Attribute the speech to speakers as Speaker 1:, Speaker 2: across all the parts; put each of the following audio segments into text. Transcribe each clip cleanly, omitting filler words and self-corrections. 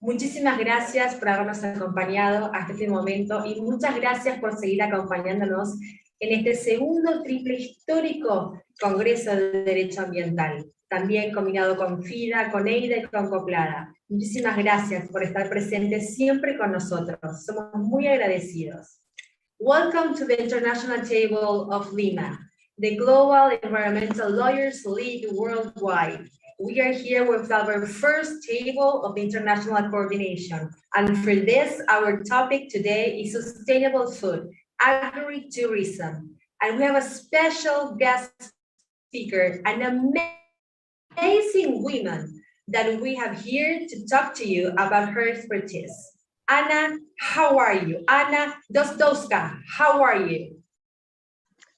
Speaker 1: Muchísimas gracias por habernos acompañado hasta este momento y muchas gracias por seguir acompañándonos en este segundo triple histórico Congreso de Derecho Ambiental, también combinado con FIDA, con EIDA y con Coplada. Muchísimas gracias por estar presentes siempre con nosotros. Somos muy agradecidos. Welcome to the International Table of Lima, the global environmental lawyers lead worldwide. We are here with our first table of international coordination. And for this, our topic today is sustainable food, agri-tourism. And we have a special guest speaker, an amazing woman that we have here to talk to you about her expertise. Anna, how are you? Anna Dostowska, how are you?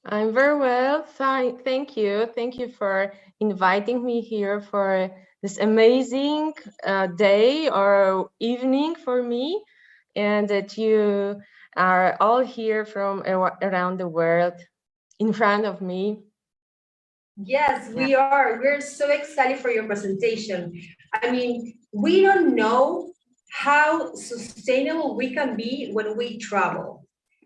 Speaker 2: I'm very well, thank you. Thank you for inviting me here for this amazing day or evening for me, and that you are all here from around the world in front of me.
Speaker 1: Yes, we are. We're so excited for your presentation. I mean, we don't know how sustainable we can be when we travel.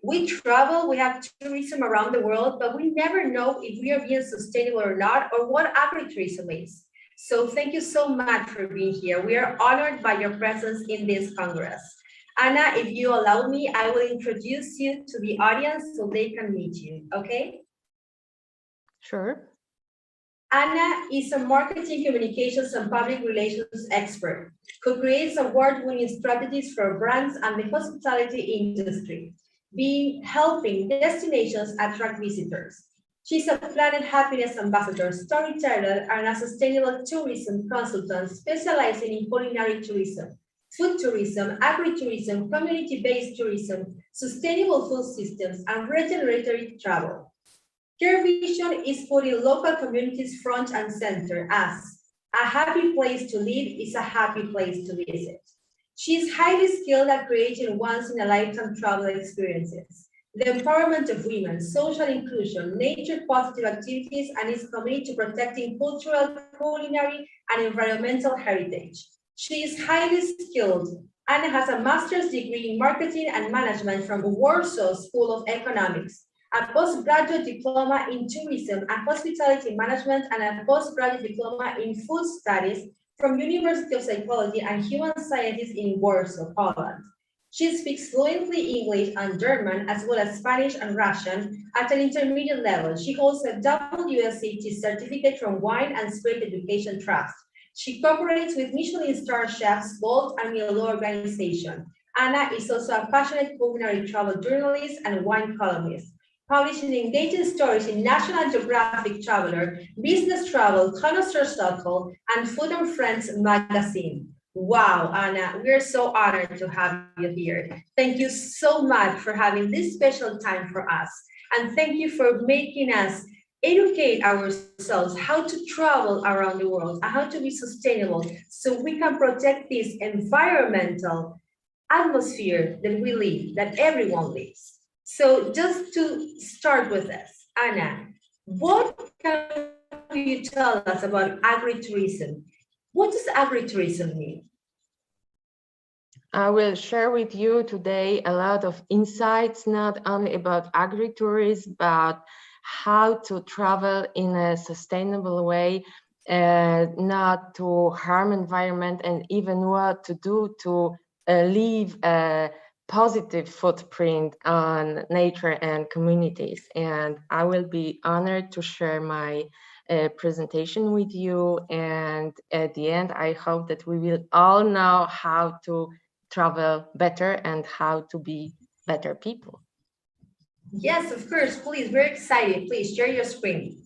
Speaker 1: We travel, we have tourism around the world, but we never know if we are being sustainable or not, or what agri-tourism is. So thank you so much for being here. We are honored by your presence in this Congress. Anna, if you allow me, I will introduce you to the audience so they can meet you, okay?
Speaker 2: Sure.
Speaker 1: Anna is a marketing, communications, and public relations expert who creates award-winning strategies for brands and the hospitality industry, helping destinations attract visitors. She's a Planet Happiness ambassador, storyteller, and a sustainable tourism consultant specializing in culinary tourism, food tourism, agri-tourism, community-based tourism, sustainable food systems, and regenerative travel. Her vision is putting local communities front and center as a happy place to live is a happy place to visit. She is highly skilled at creating once-in-a-lifetime travel experiences, the empowerment of women, social inclusion, nature-positive activities, and is committed to protecting cultural, culinary, and environmental heritage. She is highly skilled and has a master's degree in marketing and management from Warsaw School of Economics, a postgraduate diploma in tourism and hospitality management, and a postgraduate diploma in food studies from University of Psychology and Human Sciences in Warsaw, Poland. She speaks fluently English and German, as well as Spanish and Russian at an intermediate level. She holds a WSET certificate from Wine and Spirit Education Trust. She cooperates with Michelin star chefs, Bolt and Milo organization. Anna is also a passionate culinary travel journalist and wine columnist, publishing engaging stories in National Geographic Traveler, Business Travel, Connoisseur Circle, and Food and Friends magazine. Wow, Anna, we're so honored to have you here. Thank you so much for having this special time for us. And thank you for making us educate ourselves how to travel around the world and how to be sustainable so we can protect this environmental atmosphere that we live, that everyone lives. So just to start with this, Anna, what can you tell us about agri-tourism? What does agri-tourism mean?
Speaker 2: I will share with you today a lot of insights, not only about agri-tourism, but how to travel in a sustainable way, not to harm environment, and even what to do to leave a positive footprint on nature and communities. And I will be honored to share my presentation with you. And at the end, I hope that we will all know how to travel better and how to be better people.
Speaker 1: Yes, of course, please, we're excited. Please share your screen.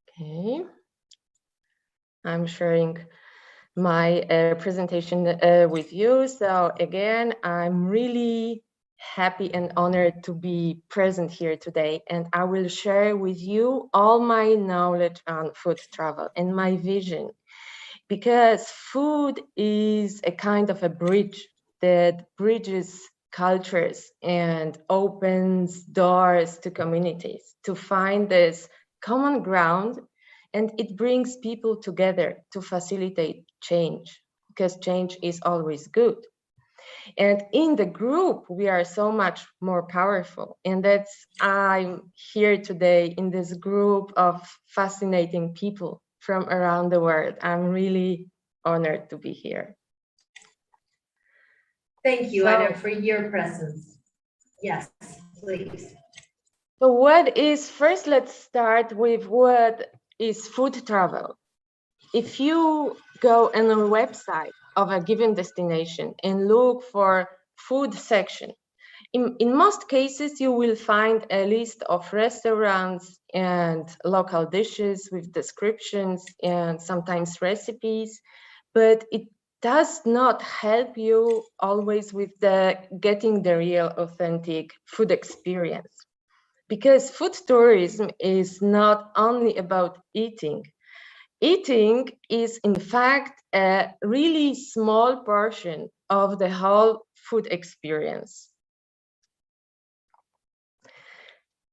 Speaker 2: Okay. I'm sharing my presentation with you. So again, I'm really happy and honored to be present here today, and I will share with you all my knowledge on food travel and my vision, because food is a kind of a bridge that bridges cultures and opens doors to communities to find this common ground, and it brings people together to facilitate change. because change is always good. And in the group, we are so much more powerful. And that's, I'm here today in this group of fascinating people from around the world. I'm really honored to be here.
Speaker 1: Thank you, Anna, for your presence. Yes, please.
Speaker 2: So what is, first let's start with what is food travel. If you go on a website of a given destination and look for food section, in most cases, you will find a list of restaurants and local dishes with descriptions and sometimes recipes, but it does not help you always with getting the real authentic food experience. Because food tourism is not only about eating. Eating is, in fact, a really small portion of the whole food experience.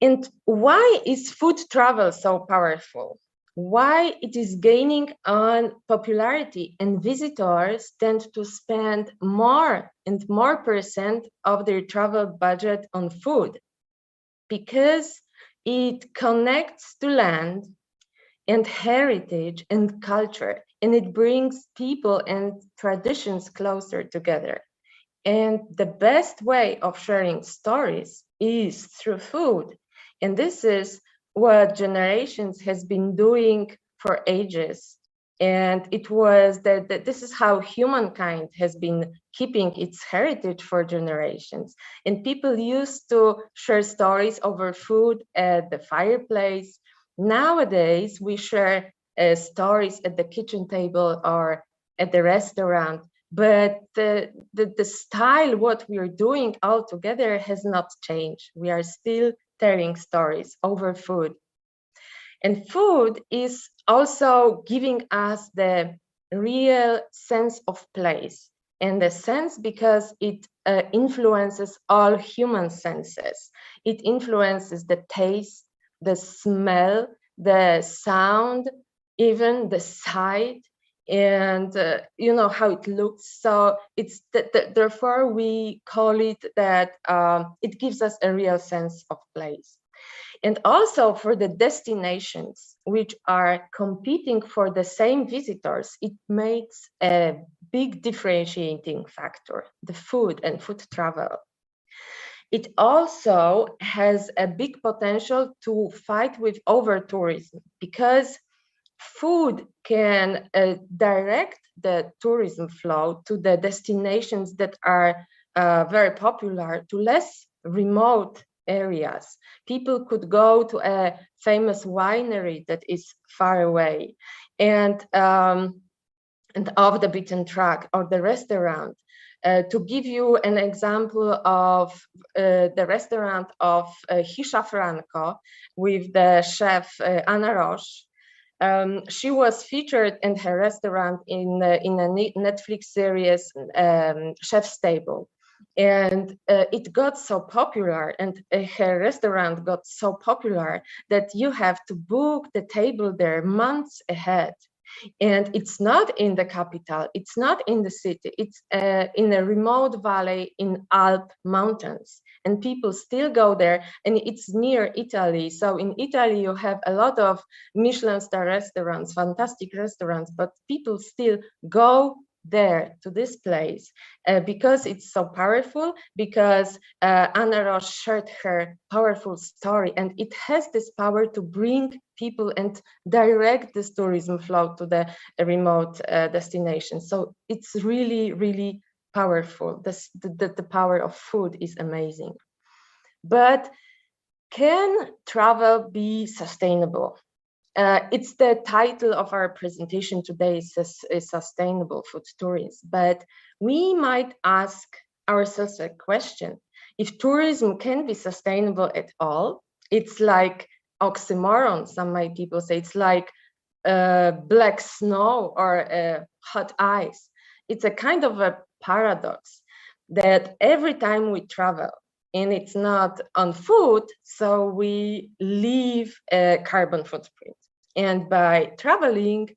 Speaker 2: And why is food travel so powerful? Why it is gaining on popularity, and visitors tend to spend more and more percent of their travel budget on food? Because it connects to land and heritage and culture, and it brings people and traditions closer together. And the best way of sharing stories is through food. And this is what Generations has been doing for ages. And it was that this is how humankind has been keeping its heritage for generations. And people used to share stories over food at the fireplace. Nowadays, we share stories at the kitchen table or at the restaurant, but the style, what we are doing all together has not changed. We are still telling stories over food. And food is also giving us the real sense of place. And the sense because it influences all human senses. It influences the taste, the smell, the sound, even the sight, and you know how it looks. So it's therefore we call it that it gives us a real sense of place. And also for the destinations which are competing for the same visitors, it makes a big differentiating factor, the food and food travel. It also has a big potential to fight with over-tourism, because food can direct the tourism flow to the destinations that are very popular, to less remote areas. People could go to a famous winery that is far away and off the beaten track, or the restaurant. To give you an example of the restaurant of Hisza Franco with the chef Anna Roche. She was featured in her restaurant in a Netflix series, Chef's Table. And it got so popular, and her restaurant got so popular that you have to book the table there months ahead. And it's not in the capital, it's not in the city, it's in a remote valley in Alp mountains. And people still go there, and it's near Italy. So in Italy, you have a lot of Michelin star restaurants, fantastic restaurants, but people still go there to this place because it's so powerful, because Anna Roche shared her powerful story, and it has this power to bring people and direct this tourism flow to the remote destination. So it's really, really powerful. The power of food is amazing. But can travel be sustainable? It's the title of our presentation today, is Sustainable Food Tourism. But we might ask ourselves a question. If tourism can be sustainable at all, it's like oxymoron, some might people say. It's like black snow or hot ice. It's a kind of a paradox that every time we travel, and it's not on food, so we leave a carbon footprint. And by traveling,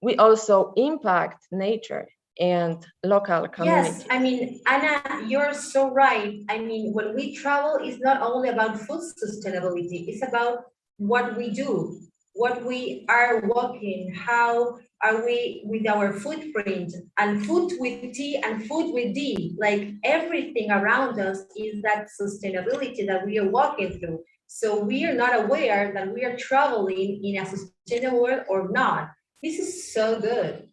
Speaker 2: we also impact nature. and local communities.
Speaker 1: Yes, I mean, Anna, you're so right. I mean, when we travel, it's not only about food sustainability, it's about what we do, what we are walking, how are we with our footprint, and food with T and food with D. Like everything around us is that sustainability that we are walking through. So we are not aware that we are traveling in a sustainable world or not. This is so good.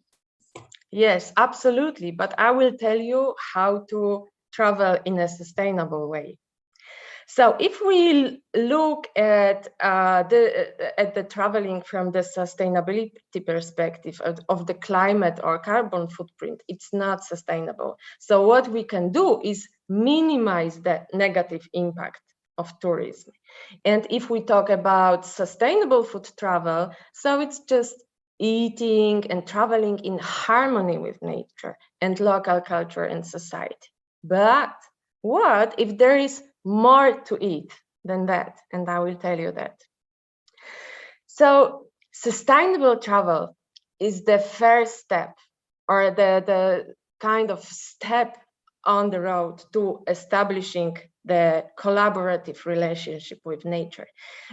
Speaker 2: Yes, absolutely. But I will tell you how to travel in a sustainable way. So if we look at the traveling from the sustainability perspective of the climate or carbon footprint, it's not sustainable. So what we can do is minimize the negative impact of tourism. And if we talk about sustainable food travel, so it's just eating and traveling in harmony with nature and local culture and society. But what if there is more to eat than that? And I will tell you that. So sustainable travel is the first step, or the kind of step on the road to establishing the collaborative relationship with nature.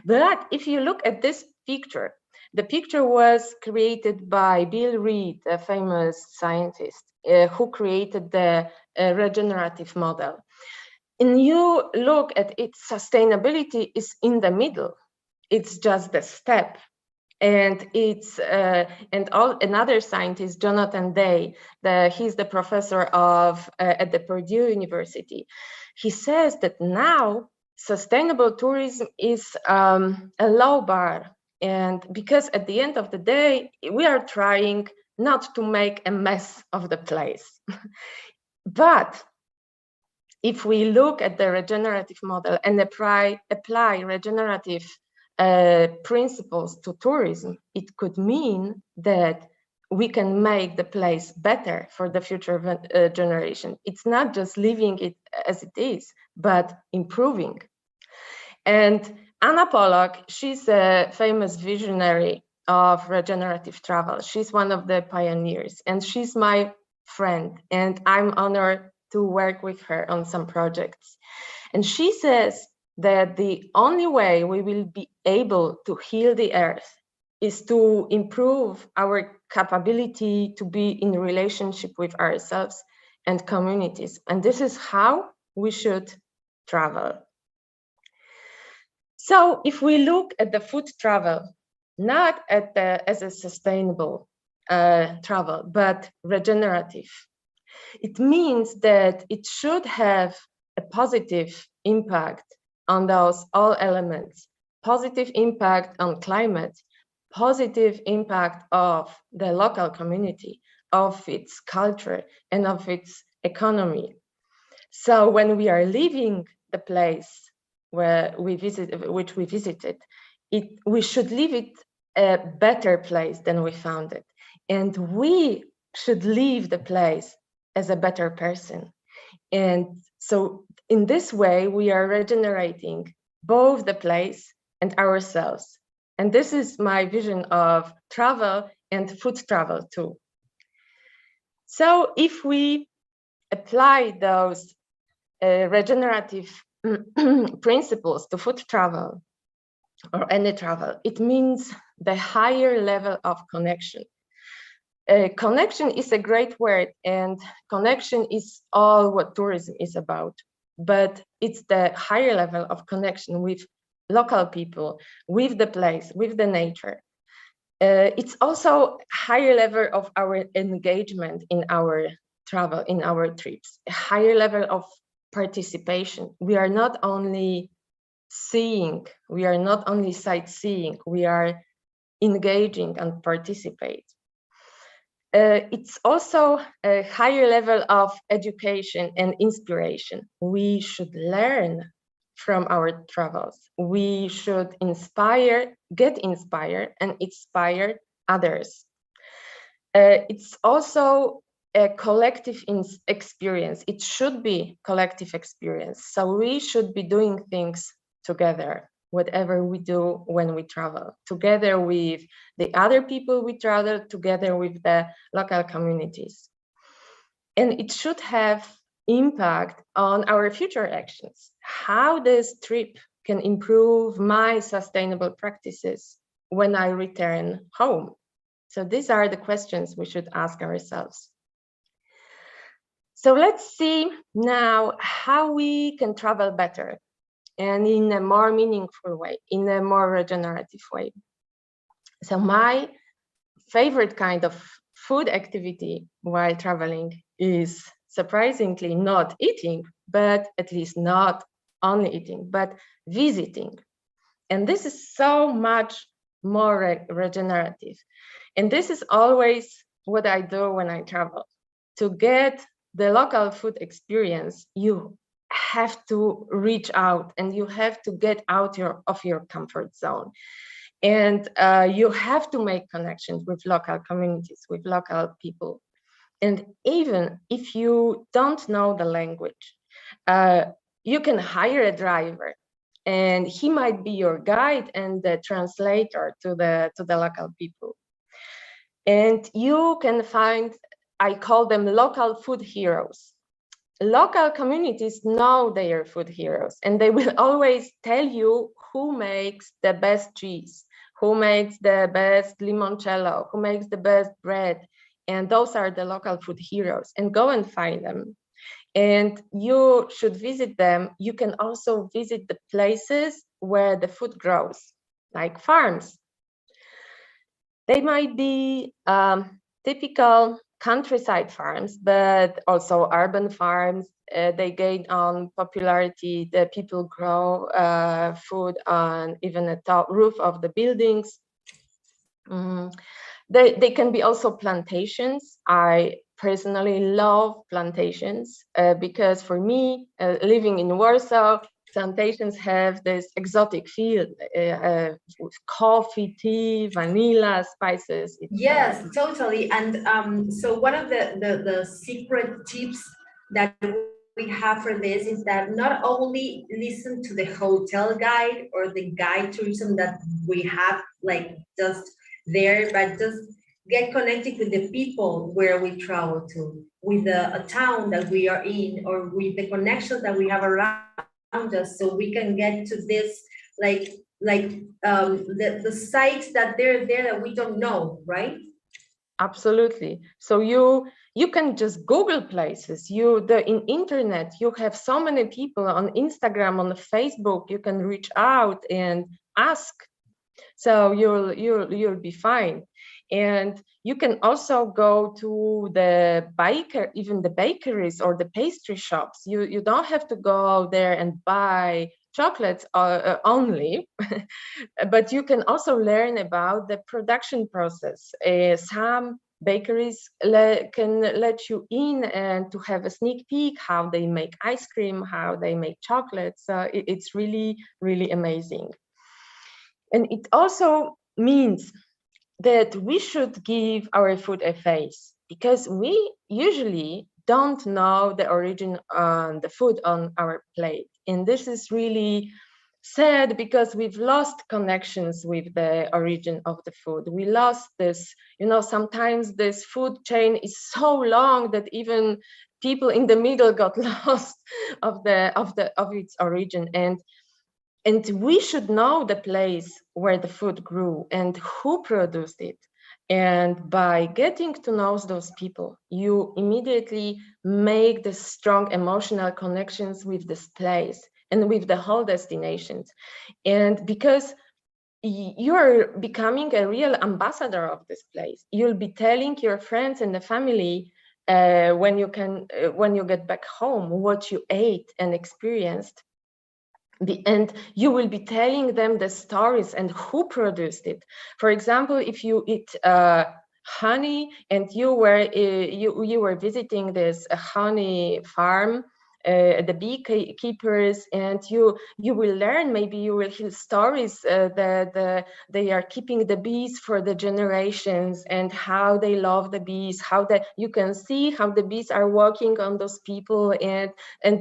Speaker 2: But if you look at this picture, the picture was created by Bill Reed, a famous scientist who created the regenerative model. And you look at it, sustainability is in the middle. It's just the step. And it's another scientist, Jonathan Day, he's the professor at the Purdue University. He says that now sustainable tourism is a low bar, and because at the end of the day we are trying not to make a mess of the place. But if we look at the regenerative model and apply regenerative principles to tourism, it could mean that we can make the place better for the future generation. It's not just leaving it as it is, but improving. And Anna Pollock, she's a famous visionary of regenerative travel. She's one of the pioneers, and she's my friend, and I'm honored to work with her on some projects. And she says that the only way we will be able to heal the earth is to improve our capability to be in relationship with ourselves and communities. And this is how we should travel. So if we look at the food travel, not as a sustainable travel, but regenerative, it means that it should have a positive impact on those all elements, positive impact on climate, positive impact of the local community, of its culture, and of its economy. So when we are leaving the place which we visited, we should leave it a better place than we found it. And we should leave the place as a better person. And so in this way, we are regenerating both the place and ourselves. And this is my vision of travel and food travel too. So if we apply those regenerative principles to food travel or any travel, it means the higher level of connection. Connection is a great word, and connection is all what tourism is about, but it's the higher level of connection with local people, with the place, with the nature. It's also higher level of our engagement in our travel, in our trips, a higher level of participation. We are not only seeing, we are not only sightseeing, we are engaging and participate. It's also a higher level of education and inspiration. We should learn from our travels. We should get inspired and inspire others. It's also a collective experience. It should be collective experience. So we should be doing things together, whatever we do when we travel, together with the other people we travel, together with the local communities. And it should have impact on our future actions. How this trip can improve my sustainable practices when I return home. So these are the questions we should ask ourselves. So let's see now how we can travel better and in a more meaningful way, in a more regenerative way. So my favorite kind of food activity while traveling is surprisingly not eating, but at least not only eating, but visiting. And this is so much more regenerative. And this is always what I do when I travel. To get the local food experience, you have to reach out and you have to get out of your comfort zone. And you have to make connections with local communities, with local people. And even if you don't know the language, you can hire a driver and he might be your guide and the translator to the local people. And you can find, I call them local food heroes. Local communities know their food heroes and they will always tell you who makes the best cheese, who makes the best limoncello, who makes the best bread. And those are the local food heroes, and go and find them. And you should visit them. You can also visit the places where the food grows, like farms. They might be typical countryside farms, but also urban farms. They gain on popularity. The people grow food on even the top roof of the buildings. They can be also plantations. I personally love plantations because for me, living in Warsaw, plantations have this exotic feel with coffee, tea, vanilla, spices.
Speaker 1: Yes, totally. And so one of the secret tips that we have for this is that not only listen to the hotel guide or the guide tourism that we have like just there, but just get connected with the people where we travel to, with a town that we are in, or with the connections that we have around us, so we can get to this the sites that they're there that we don't know, right?
Speaker 2: Absolutely. So you can just Google places. In internet, you have so many people on Instagram, on Facebook. You can reach out and ask. So you'll be fine. And you can also go to even the bakeries or the pastry shops. You don't have to go there and buy chocolates only, but you can also learn about the production process. Some bakeries can let you in and to have a sneak peek how they make ice cream, how they make chocolates. It's really, really amazing. And it also means that we should give our food a face, because we usually don't know the origin on the food on our plate. And this is really sad because we've lost connections with the origin of the food. We lost this, sometimes this food chain is so long that even people in the middle got lost of its origin. And we should know the place where the food grew and who produced it. And by getting to know those people, you immediately make the strong emotional connections with this place and with the whole destinations. And because you're becoming a real ambassador of this place, you'll be telling your friends and the family when you get back home what you ate and experienced. And you will be telling them the stories and who produced it. For example, if you eat honey and you were visiting this honey farm, the beekeepers, and you will learn, maybe you will hear stories that they are keeping the bees for the generations and how they love the bees, how that you can see how the bees are working on those people and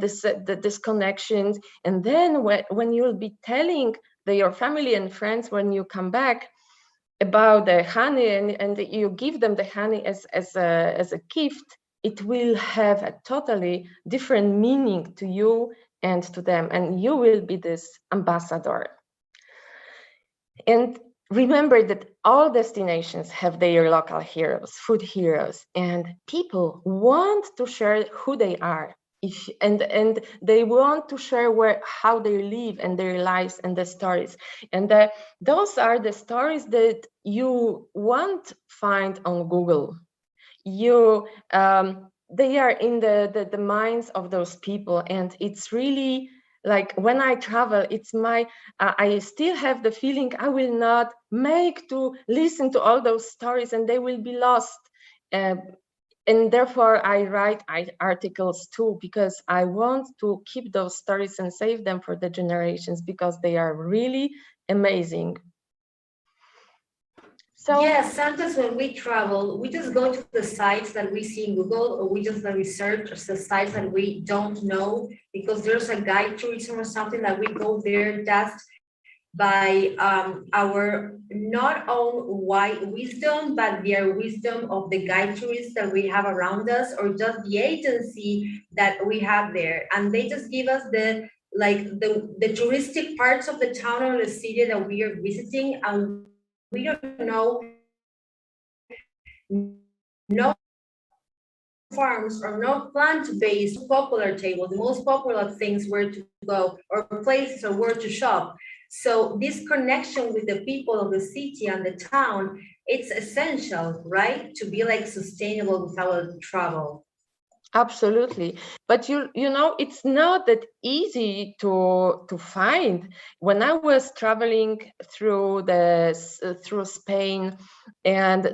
Speaker 2: this connections. And then when you'll be telling your family and friends when you come back about the honey and you give them the honey as a gift, it will have a totally different meaning to you and to them, and you will be this ambassador. And remember that all destinations have their local heroes, food heroes, and people want to share who they are. And they want to share how they live and their lives and the stories. And those are the stories that you won't find on Google. They are in the minds of those people, and it's really like when I travel, it's I still have the feeling I will not make to listen to all those stories and they will be lost. And therefore I write articles too, because I want to keep those stories and save them for the generations, because they are really amazing.
Speaker 1: So yes, sometimes when we travel, we just go to the sites that we see in Google, or we just research the sites that we don't know, because there's a guide tourism or something that we go there just by our not own wisdom, but their wisdom of the guide tourists that we have around us, or just the agency that we have there. And they just give us the touristic parts of the town or the city that we are visiting, and we don't know no farms or no plant-based popular tables, the most popular things where to go or places or where to shop. So this connection with the people of the city and the town, it's essential, right? To be like sustainable with our travel.
Speaker 2: Absolutely, but you know, it's not that easy to find. When I was traveling through Spain, and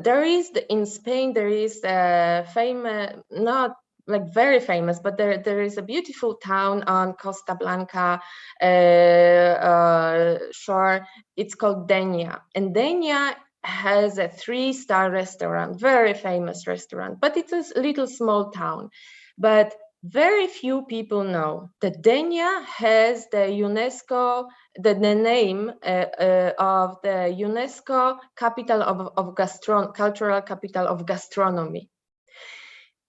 Speaker 2: in Spain there is a famous, not like very famous, but there is a beautiful town on Costa Blanca shore. It's called Denia, and Denia has a 3-star restaurant, very famous restaurant, but it's a little small town. But very few people know that Denia has the UNESCO, the name of the UNESCO capital of cultural capital of gastronomy.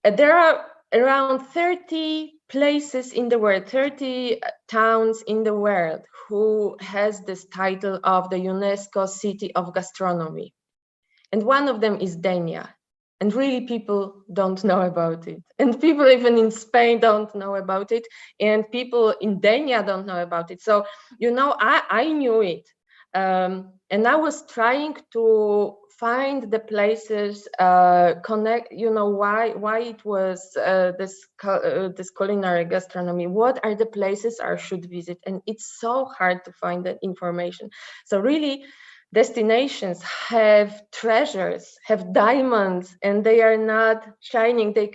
Speaker 2: There are around 30 places in the world, 30 towns in the world who has this title of the UNESCO City of Gastronomy. And one of them is Denia. And really people don't know about it. And people even in Spain don't know about it. And people in Denia don't know about it. So, you know, I knew it. And I was trying to find the places, connect, you know, why it was this culinary gastronomy. What are the places I should visit? And it's so hard to find that information. So really, destinations have treasures, have diamonds, and they are not shining. They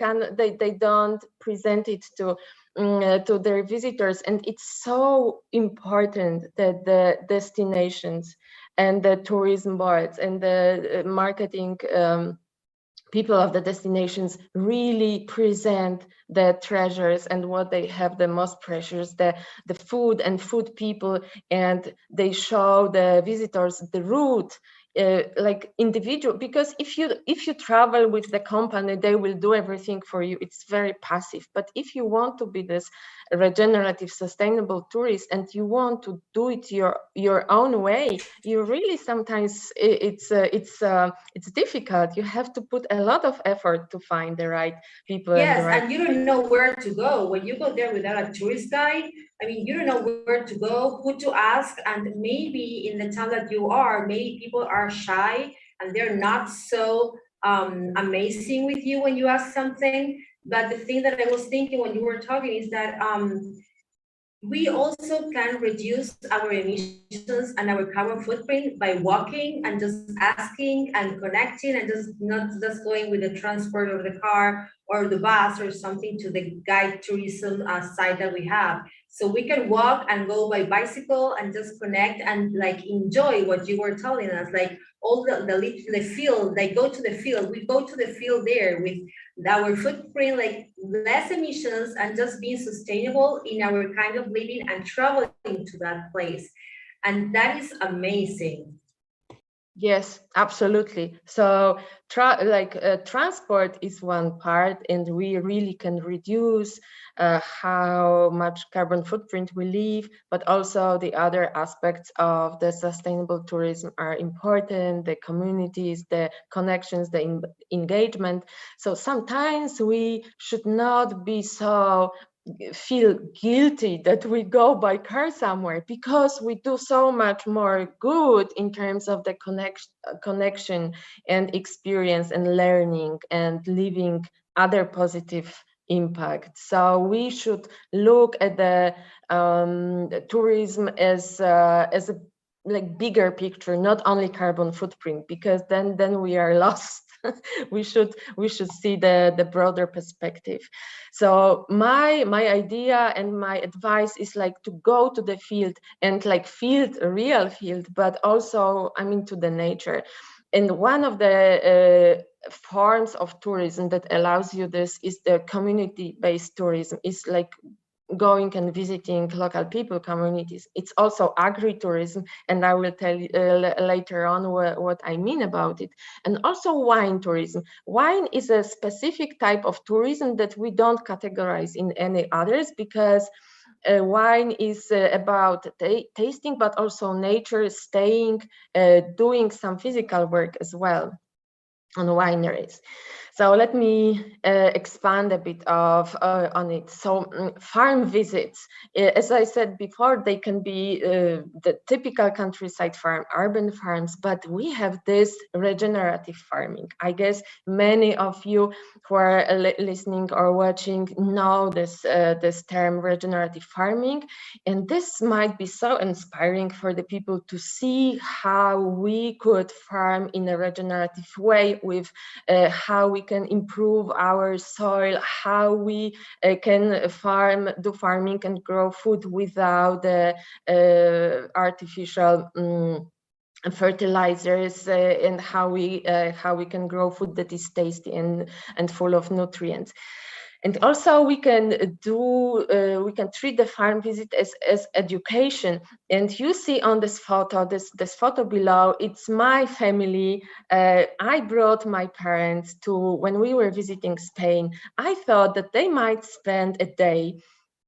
Speaker 2: don't present it to their visitors. And it's so important that the destinations and the tourism boards and the marketing people of the destinations really present the treasures and what they have the most precious, the food and food people, and they show the visitors the route, like individual, because if you travel with the company, they will do everything for you. It's very passive. But if you want to be this regenerative sustainable tourist and you want to do it your own way, you really sometimes it's difficult. You have to put a lot of effort to find the right people.
Speaker 1: Yes, and you don't know where to go when you go there without a tourist guide. I mean, you don't know where to go, who to ask, and maybe in the town that you are, maybe people are shy and they're not so amazing with you when you ask something. But the thing that I was thinking when you were talking is that we also can reduce our emissions and our carbon footprint by walking and just asking and connecting, and just not just going with the transport of the car or the bus or something to the guide tourism site that we have. So we can walk and go by bicycle and just connect and like enjoy what you were telling us, like all the field, like go to the field. We go to the field there with our footprint, like less emissions, and just being sustainable in our kind of living and traveling to that place. And that is amazing.
Speaker 2: Yes, absolutely. So transport is one part, and we really can reduce how much carbon footprint we leave, but also the other aspects of the sustainable tourism are important, the communities, the connections, the engagement. So sometimes we should not be so feel guilty that we go by car somewhere, because we do so much more good in terms of the connection and experience and learning and living other positive impact. So we should look at the tourism as a like bigger picture, not only carbon footprint, because then we are lost. we should see the broader perspective. So my idea and my advice is like to go to the field and like field, a real field, but also I mean to the nature. And one of the forms of tourism that allows you this is the community-based tourism. Is like going and visiting local people, communities. It's also agri-tourism, and I will tell you later on what I mean about it. And also wine tourism. Wine is a specific type of tourism that we don't categorize in any others, because wine is about tasting, but also nature, staying, doing some physical work as well on wineries. So let me expand a bit on it. So farm visits, as I said before, they can be the typical countryside farm, urban farms, but we have this regenerative farming. I guess many of you who are listening or watching know this term regenerative farming, and this might be so inspiring for the people to see how we could farm in a regenerative way, with how we can improve our soil, how we can do farming and grow food without the artificial fertilizers, and how we can grow food that is tasty and full of nutrients. And also we can treat the farm visit as education. And you see on this photo below, it's my family. I brought my parents to, when we were visiting Spain, I thought that they might spend a day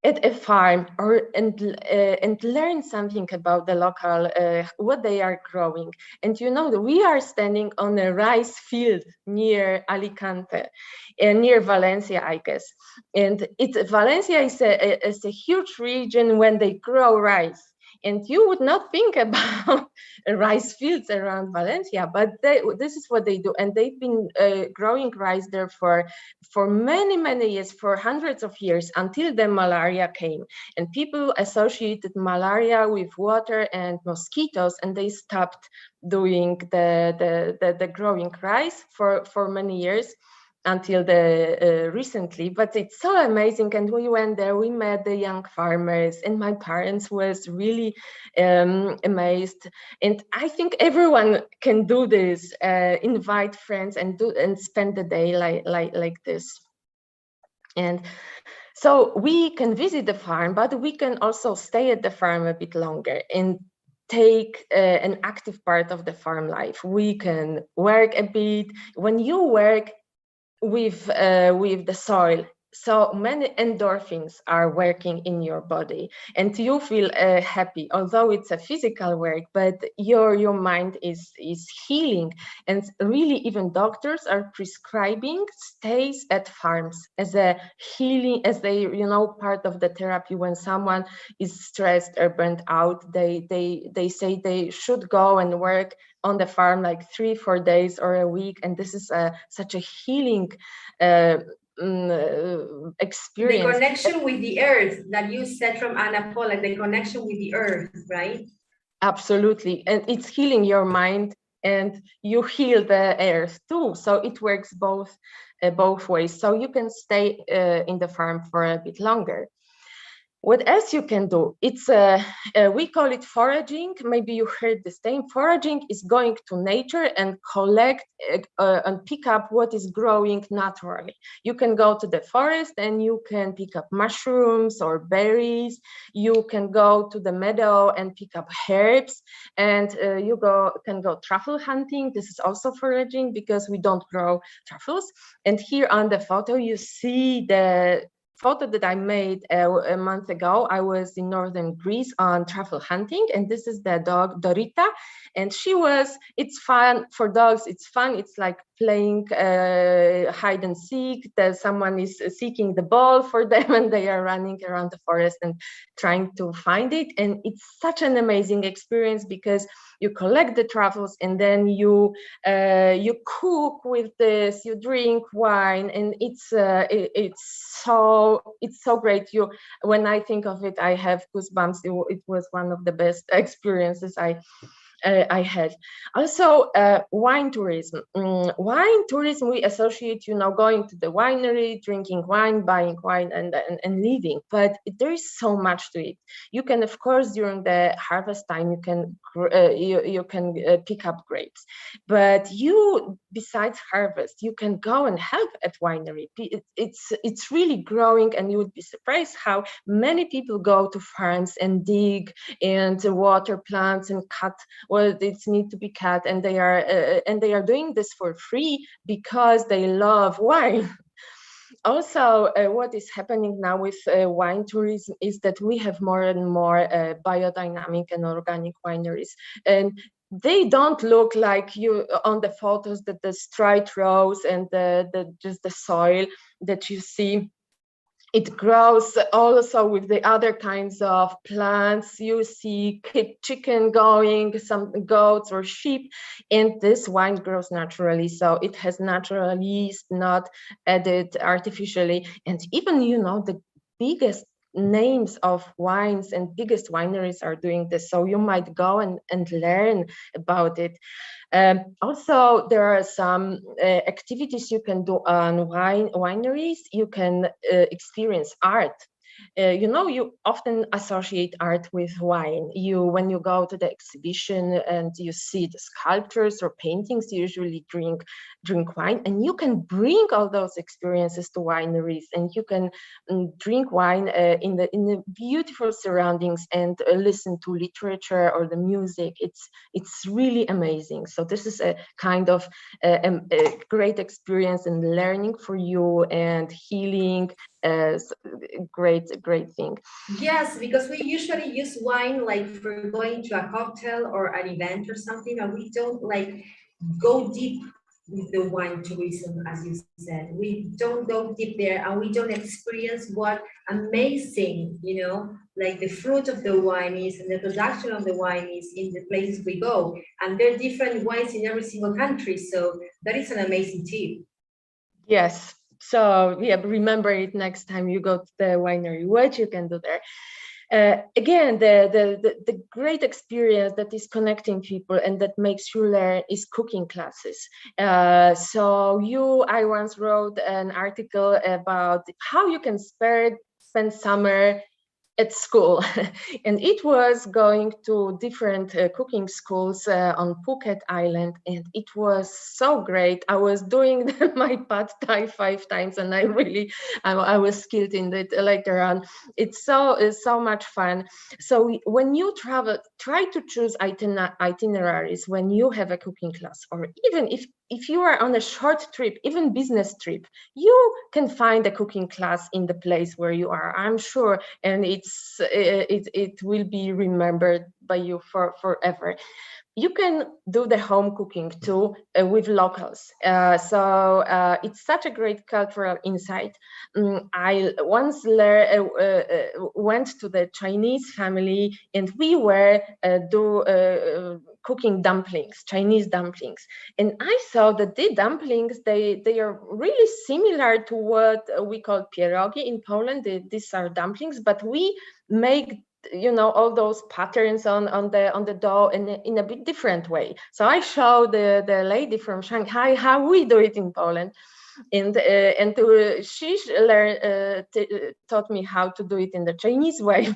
Speaker 2: at a farm and learn something about the local, what they are growing. And you know, we are standing on a rice field near Alicante, near Valencia, I guess. And Valencia is a huge region when they grow rice. And you would not think about rice fields around Valencia, but this is what they do. And they've been growing rice there for many, many years, for hundreds of years, until the malaria came. And people associated malaria with water and mosquitoes, and they stopped doing the growing rice for many years, until the recently. But it's so amazing, and we went there, we met the young farmers, and my parents was really amazed. And I think everyone can do this, invite friends and spend the day like this. And so we can visit the farm, but we can also stay at the farm a bit longer and take an active part of the farm life. We can work a bit. When you work with the soil, so many endorphins are working in your body, and you feel happy, although it's a physical work, but your mind is healing. And really, even doctors are prescribing stays at farms as a healing, as they, you know, part of the therapy. When someone is stressed or burnt out, they say they should go and work on the farm like 3-4 days or a week, and this is such a healing experience.
Speaker 1: The connection with the earth that you said from Anna Paul, like the connection with the earth, right?
Speaker 2: Absolutely, and it's healing your mind, and you heal the earth too. So it works both ways. So you can stay in the farm for a bit longer. What else you can do? It's we call it foraging. Maybe you heard the name. Foraging is going to nature and collect and pick up what is growing naturally. You can go to the forest and you can pick up mushrooms or berries. You can go to the meadow and pick up herbs, and you can go truffle hunting. This is also foraging because we don't grow truffles. And here on the photo you see the photo that I made a month ago. I was in northern Greece on truffle hunting, and this is the dog Dorita, and it's fun for dogs. It's fun. It's like playing hide and seek. Someone is seeking the ball for them and they are running around the forest and trying to find it. And it's such an amazing experience because you collect the truffles and then you cook with this, you drink wine, and it's so great. When I think of it, I have goosebumps. It was one of the best experiences I had. Also, wine tourism. Wine tourism, we associate, going to the winery, drinking wine, buying wine, and leaving. But there is so much to it. You can, of course, during the harvest time, you can pick up grapes. But besides harvest, you can go and help at winery. It's really growing, and you would be surprised how many people go to farms and dig and water plants and cut what it needs to be cut, and they are doing this for free because they love wine. Also, what is happening now with wine tourism is that we have more and more biodynamic and organic wineries, and they don't look like you on the photos, that the straight rows and just the soil that you see. It grows also with the other kinds of plants. You see chicken going, some goats or sheep, and this wine grows naturally. So it has natural yeast, not added artificially. And even, the biggest names of wines and biggest wineries are doing this. So you might go and learn about it. Also, there are some activities you can do on wineries. You can experience art. You often associate art with wine. When you go to the exhibition and you see the sculptures or paintings, you usually drink wine, and you can bring all those experiences to wineries, and you can drink wine in the beautiful surroundings and listen to literature or the music. It's really amazing. So this is a kind of a great experience and learning for you and healing. Great thing.
Speaker 1: Yes, because we usually use wine like for going to a cocktail or an event or something, and we don't like go deep with the wine tourism, as you said. We don't go deep there, and we don't experience what amazing, like the fruit of the wine is and the production of the wine is in the places we go. And there are different wines in every single country, so that is an amazing tip.
Speaker 2: Yes. So yeah, remember it next time you go to the winery, what you can do there. Again, the great experience that is connecting people and that makes you learn is cooking classes. I once wrote an article about how you can spend summer at school, and it was going to different cooking schools on Phuket Island, and it was so great. I was doing my pad thai 5 times, and I was skilled in it later on. It's so much fun. So when you travel, try to choose itineraries when you have a cooking class, or even if you are on a short trip, even business trip, you can find a cooking class in the place where you are, I'm sure, and it will be remembered by you forever. You can do the home cooking too with locals. It's such a great cultural insight. I once went to the Chinese family, and we were cooking dumplings, Chinese dumplings. And I saw that the dumplings, they are really similar to what we call pierogi in Poland. These are dumplings, but we make all those patterns on the dough in a bit different way. So I showed the lady from Shanghai how we do it in Poland. She taught me how to do it in the Chinese way,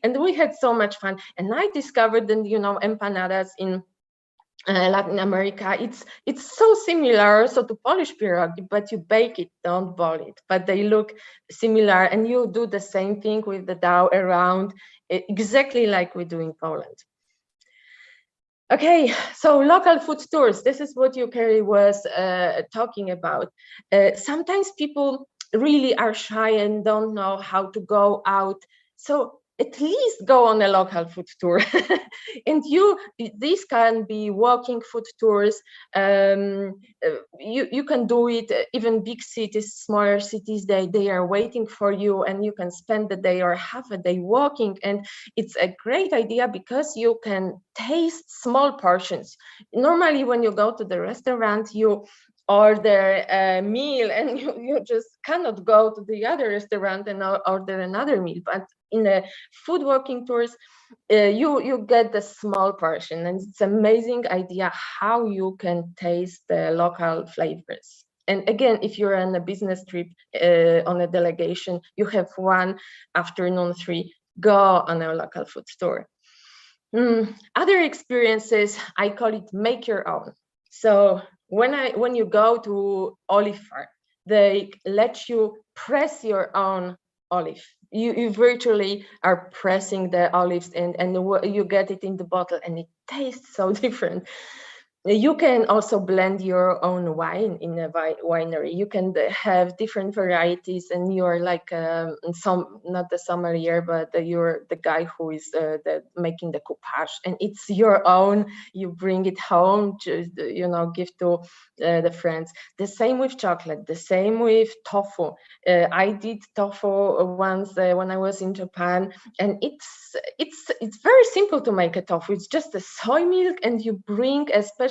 Speaker 2: and we had so much fun. And I discovered that, you know, empanadas in Latin America, it's so similar also to Polish pierogi, but you bake it, don't boil it. But they look similar, and you do the same thing with the dough around, exactly like we do in Poland. Okay, so local food tours. This is what Yukari was talking about. Sometimes people really are shy and don't know how to go out. So at least go on a local food tour. And these can be walking food tours. You can do it, even big cities, smaller cities, they are waiting for you, and you can spend the day or half a day walking. And it's a great idea because you can taste small portions. Normally, when you go to the restaurant, you order a meal and you just cannot go to the other restaurant and order another meal. But in the food walking tours, you get the small portion, and it's amazing idea how you can taste the local flavors. And again, if you're on a business trip on a delegation, you have one afternoon free, go on a local food store. Other experiences, I call it make your own. So when you go to olive farm, they let you press your own olive. You virtually are pressing the olives, and you get it in the bottle, and it tastes so different. You can also blend your own wine in a winery. You can have different varieties, and you're like not the sommelier, but you're the guy who is making the coupage, and it's your own. You bring it home, just give to the friends. The same with chocolate. The same with tofu. I did tofu once when I was in Japan, and it's very simple to make a tofu. It's just a soy milk, and you bring a special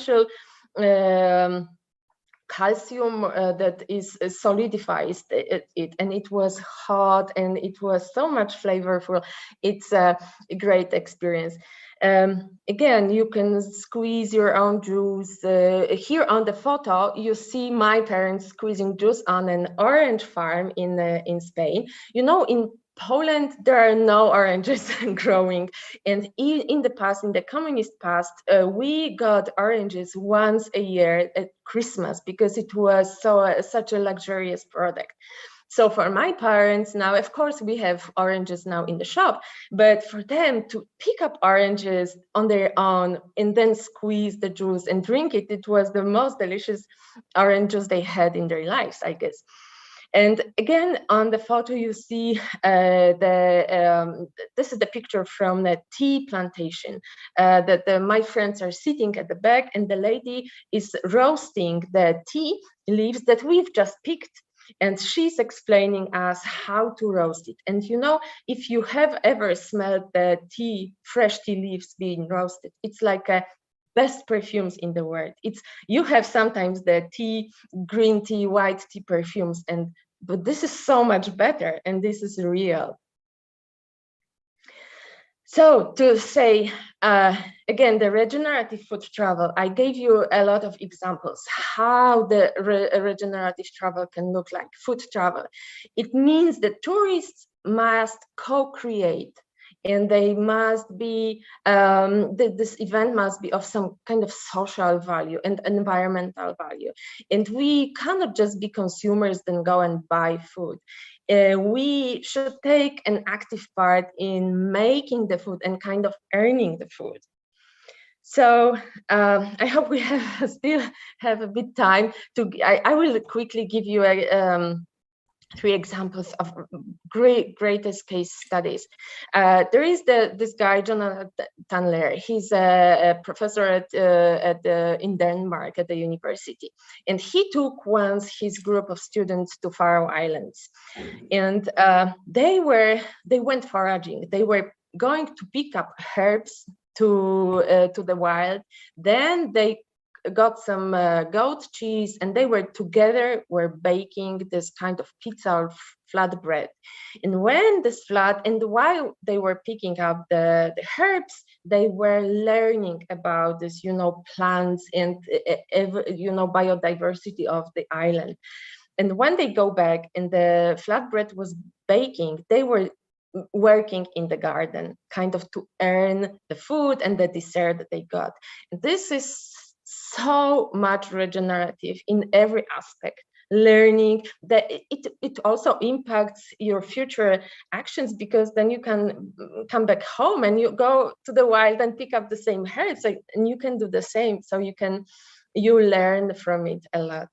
Speaker 2: calcium that is solidifies it, and it was hot, and it was so much flavorful. It's a great experience. Again, you can squeeze your own juice. Here on the photo, you see my parents squeezing juice on an orange farm in Spain. In Poland, there are no oranges growing. And in the past, in the communist past, we got oranges once a year at Christmas because it was such a luxurious product. So for my parents now, of course, we have oranges now in the shop, but for them to pick up oranges on their own and then squeeze the juice and drink it, it was the most delicious oranges they had in their lives, I guess. And again, on the photo, you see this is the picture from the tea plantation. My friends are sitting at the back, and the lady is roasting the tea leaves that we've just picked. And she's explaining us how to roast it. And if you have ever smelled the fresh tea leaves being roasted, it's like a best perfumes in the world. You have sometimes the tea, green tea, white tea perfumes, but this is so much better, and this is real. So to say, again, the regenerative food travel, I gave you a lot of examples how the regenerative travel can look like, food travel. It means that tourists must co-create, and they must be, this event must be of some kind of social value and environmental value. And we cannot just be consumers then go and buy food. We should take an active part in making the food and kind of earning the food. So I hope we still have a bit time to. I will quickly give you three examples of greatest case studies. There is this guy, Jonathan Tanler. He's a professor in Denmark at the university. And he took once his group of students to Faroe Islands. And they went foraging. They were going to pick up herbs to the wild. Then they got some goat cheese, and they were baking this kind of pizza or flatbread. And while they were picking up the herbs, they were learning about this, plants and biodiversity of the island. And when they go back and the flatbread was baking, they were working in the garden, kind of to earn the food and the dessert that they got. And this is so much regenerative in every aspect. Learning that it also impacts your future actions, because then you can come back home and you go to the wild and pick up the same herbs, and you can do the same. So you learn from it a lot.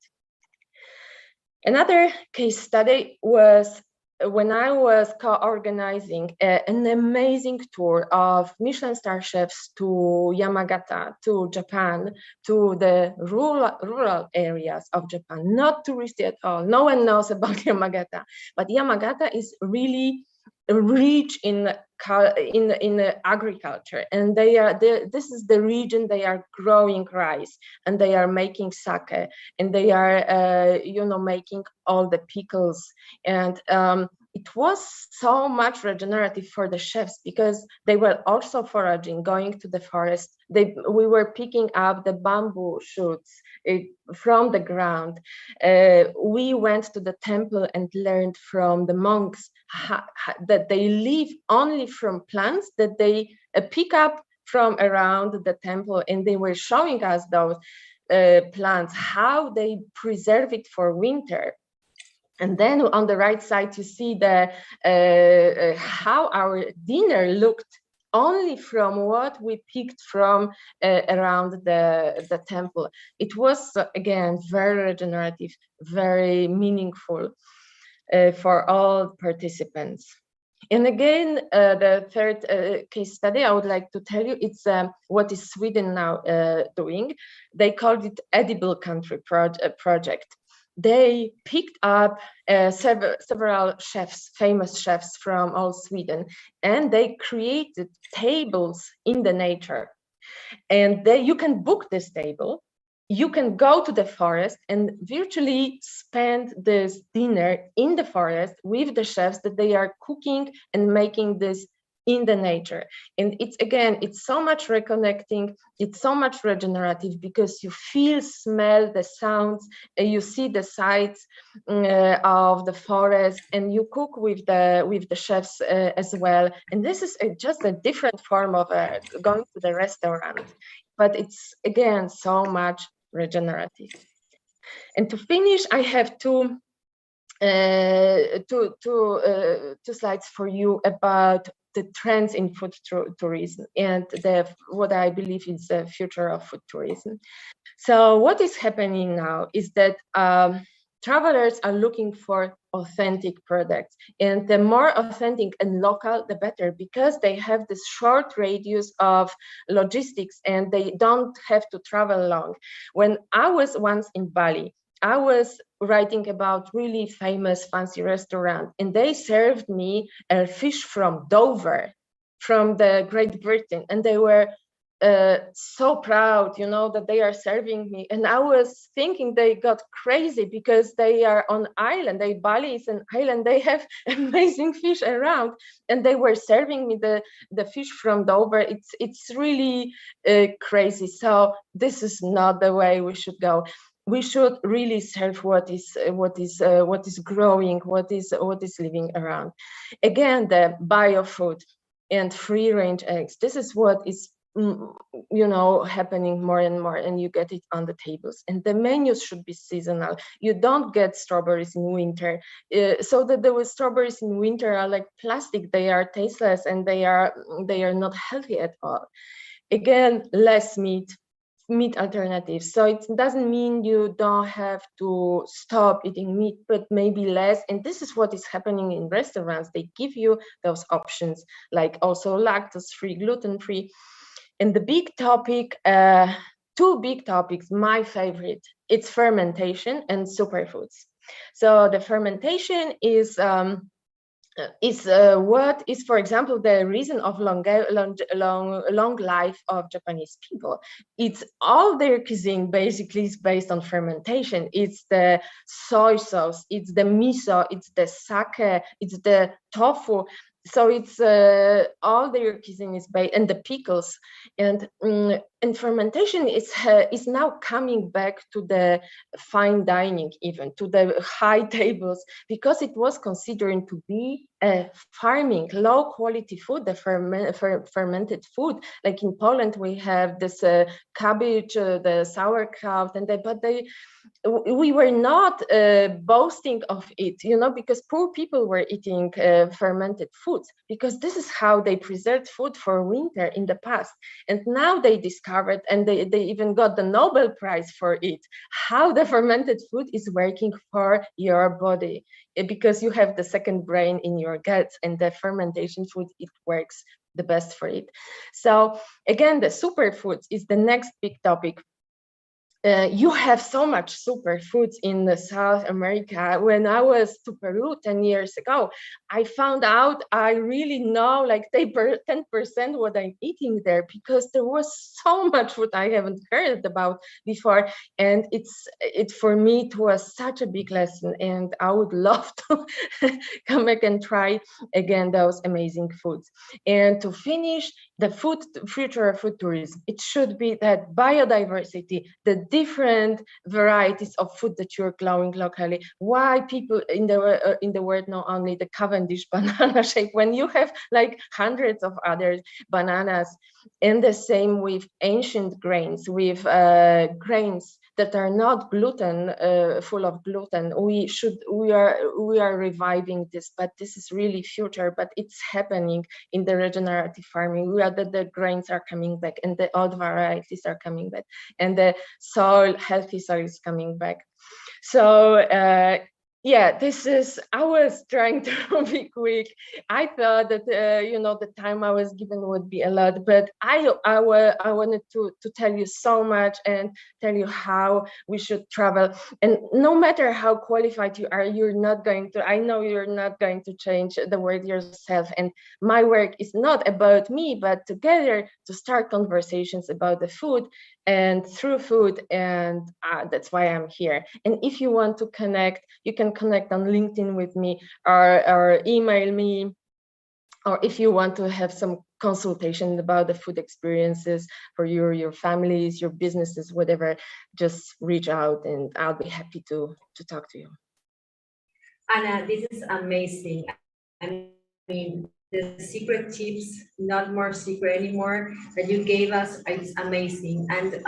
Speaker 2: Another case study was when I was co-organizing an amazing tour of Michelin star chefs to Yamagata, to Japan, to the rural areas of Japan, not touristy at all. No one knows about Yamagata, but Yamagata is really rich in agriculture, and this is the region they are growing rice, and they are making sake, and they are making all the pickles. And it was so much regenerative for the chefs, because they were also foraging, going to the forest. We were picking up the bamboo shoots from the ground. We went to the temple and learned from the monks that they live only from plants that they pick up from around the temple, and they were showing us those plants, how they preserve it for winter. And then on the right side, you see how our dinner looked only from what we picked from around the temple. It was, again, very regenerative, very meaningful for all participants. And again, the third case study I would like to tell you, it's what is Sweden now doing. They called it Edible Country Project. They picked up several chefs, famous chefs from all Sweden, and they created tables in the nature. And you can book this table. You can go to the forest and virtually spend this dinner in the forest with the chefs that they are cooking and making this in the nature. And it's so much reconnecting, it's so much regenerative, because you feel, smell the sounds, you see the sights of the forest, and you cook with the chefs as well. And this is just a different form of going to the restaurant, but it's, again, so much regenerative. And to finish, I have two slides for you about the trends in food tourism and what I believe is the future of food tourism. So what is happening now is that travelers are looking for authentic products, and the more authentic and local, the better, because they have this short radius of logistics and they don't have to travel long. When I was once in Bali, I was writing about really famous fancy restaurant, and they served me a fish from Dover, from the Great Britain, and they were so proud, that they are serving me. And I was thinking they got crazy, because they are on island. Bali is an island. They have amazing fish around, and they were serving me the fish from Dover. It's really crazy. So this is not the way we should go. We should really serve what is growing, what is living around. Again, the biofood and free-range eggs. This is what is happening more and more, and you get it on the tables. And the menus should be seasonal. You don't get strawberries in winter, so that the strawberries in winter are like plastic. They are tasteless, and they are not healthy at all. Again, less meat alternatives. So it doesn't mean you don't have to stop eating meat, but maybe less. And this is what is happening in restaurants. They give you those options, like also lactose-free, gluten-free. And the big topic, two big topics, my favorite, it's fermentation and superfoods. So the fermentation is what is, for example, the reason of long life of Japanese people. It's all their cuisine basically is based on fermentation. It's the soy sauce, it's the miso, it's the sake, it's the tofu. so it's all their cuisine is based, and the pickles, and fermentation is now coming back to the fine dining, even to the high tables, because it was considered to be a farming low quality food, the fermented food. Like in Poland, we have this cabbage, the sauerkraut, and we were not boasting of it, because poor people were eating fermented foods, because this is how they preserved food for winter in the past. And now they discovered, and they even got the Nobel Prize for it, how the fermented food is working for your body, because you have the second brain in your guts, and the fermentation food, it works the best for it. So again, the superfoods is the next big topic. You have so much superfoods in South America. When I was to Peru 10 years ago, I found out I really know like 10% what I'm eating there, because there was so much food I haven't heard about before. And for me, it was such a big lesson, and I would love to come back and try again those amazing foods. And to finish, the future of food tourism, it should be that biodiversity, the different varieties of food that you're growing locally. Why people in the world know only the Cavendish banana shape, when you have like hundreds of other bananas. And the same with ancient grains, with grains that are not gluten, full of gluten. We are reviving this, but this is really future, but it's happening in the regenerative farming. The grains are coming back, and the old varieties are coming back, and the healthy soil is coming back. So yeah, I was trying to be quick. I thought that, the time I was given would be a lot, but I wanted to tell you so much and tell you how we should travel. And no matter how qualified you are, I know you're not going to change the world yourself. And my work is not about me, but together to start conversations about the food and through food. And that's why I'm here. And if you want to connect, you can connect on LinkedIn with me, or email me, or if you want to have some consultation about the food experiences for your families, your businesses, whatever, just reach out, and I'll be happy to talk to you.
Speaker 1: Anna, this is amazing. I mean, the secret tips, not more secret anymore, that you gave us, it's amazing. And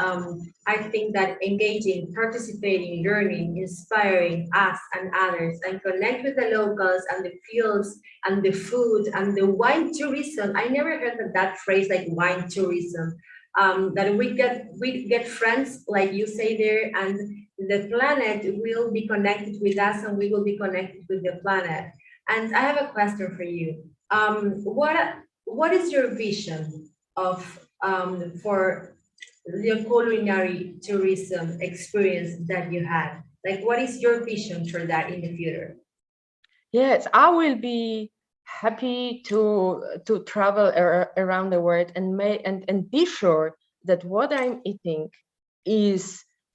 Speaker 1: I think that engaging, participating, learning, inspiring us and others, and connect with the locals and the fields and the food and the wine tourism. I never heard of that phrase, like wine tourism. That we get friends, like you say there, and the planet will be connected with us, and we will be connected with the planet. And I have a question for you. What is your vision of for the culinary tourism experience that you had? Like, what is your vision for that in the future?
Speaker 2: Yes, I will be happy to travel around the world and be sure that what I'm eating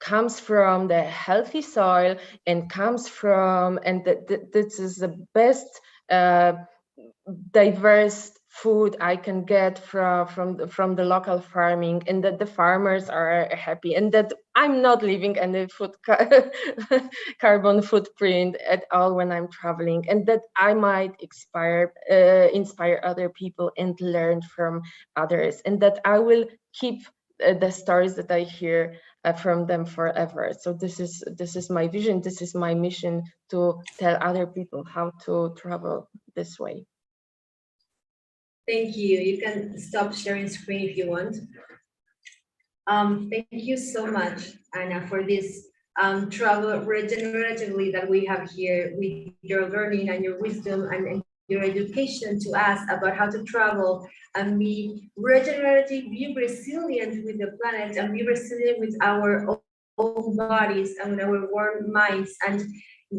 Speaker 2: comes from the healthy soil, and comes from, and that this is the best diverse food I can get from the local farming, and that the farmers are happy, and that I'm not leaving any carbon footprint at all when I'm traveling, and that I might inspire other people and learn from others, and that I will keep the stories that I hear from them forever. So this is my vision. This is my mission, to tell other people how to travel this way.
Speaker 1: Thank you. You can stop sharing screen if you want. Thank you so much, Anna, for this travel regeneratively that we have here, with your learning and your wisdom and your education to us about how to travel and be regenerative, be resilient with the planet, and be resilient with our own bodies and our warm minds, and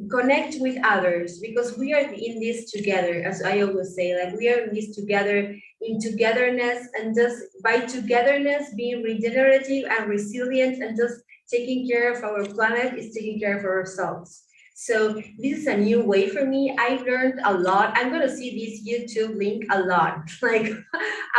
Speaker 1: connect with others, because we are in this together, as I always say, like we are in this together, in togetherness, and just by togetherness being regenerative and resilient, and just taking care of our planet is taking care of ourselves. So this is a new way for me. I've learned a lot. I'm gonna see this YouTube link a lot, like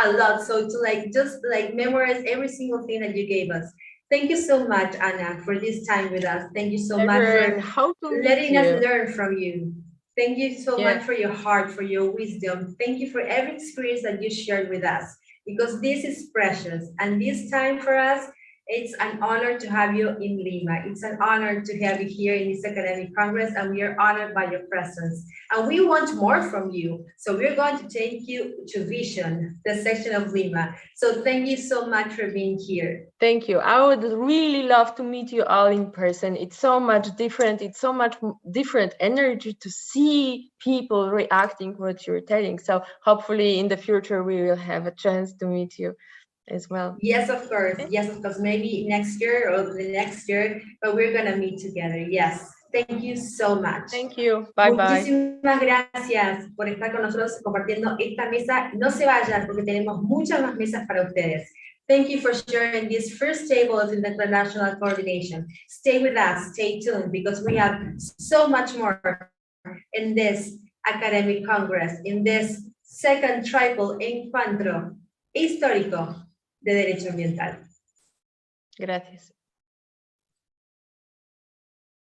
Speaker 1: a lot. So to like just like memorize every single thing that you gave us. Thank you so much, Anna, for this time with us. Thank you so much
Speaker 2: And
Speaker 1: for
Speaker 2: how to meet
Speaker 1: letting us
Speaker 2: you?
Speaker 1: learn from you. Thank you so
Speaker 2: Yeah.
Speaker 1: much for your heart, for your wisdom. Thank you for every experience that you shared with us, because this is precious. And this time for us, it's an honor to have you in Lima. It's an honor to have you here in this academic congress, and we are honored by your presence. And we want more from you. So we're going to take you to Vision, the section of Lima. So thank you so much for being here.
Speaker 2: Thank you. I would really love to meet you all in person. It's so much different. It's so much different energy to see people reacting to what you're telling. So hopefully in the future, we will have a chance to meet you as well.
Speaker 1: Yes, of course. Yes, of course. Maybe next year or the next year, but we're going to meet together. Yes. Thank you so much.
Speaker 2: Thank you. Bye-bye.
Speaker 1: Muchísimas gracias por estar con nosotros compartiendo esta mesa. No se vayan porque tenemos muchas más mesas para ustedes. Thank you for sharing this first table of international coordination. Stay with us, stay tuned, because we have so much more in this academic congress, in this second triple encuentro histórico de derecho ambiental.
Speaker 2: Gracias.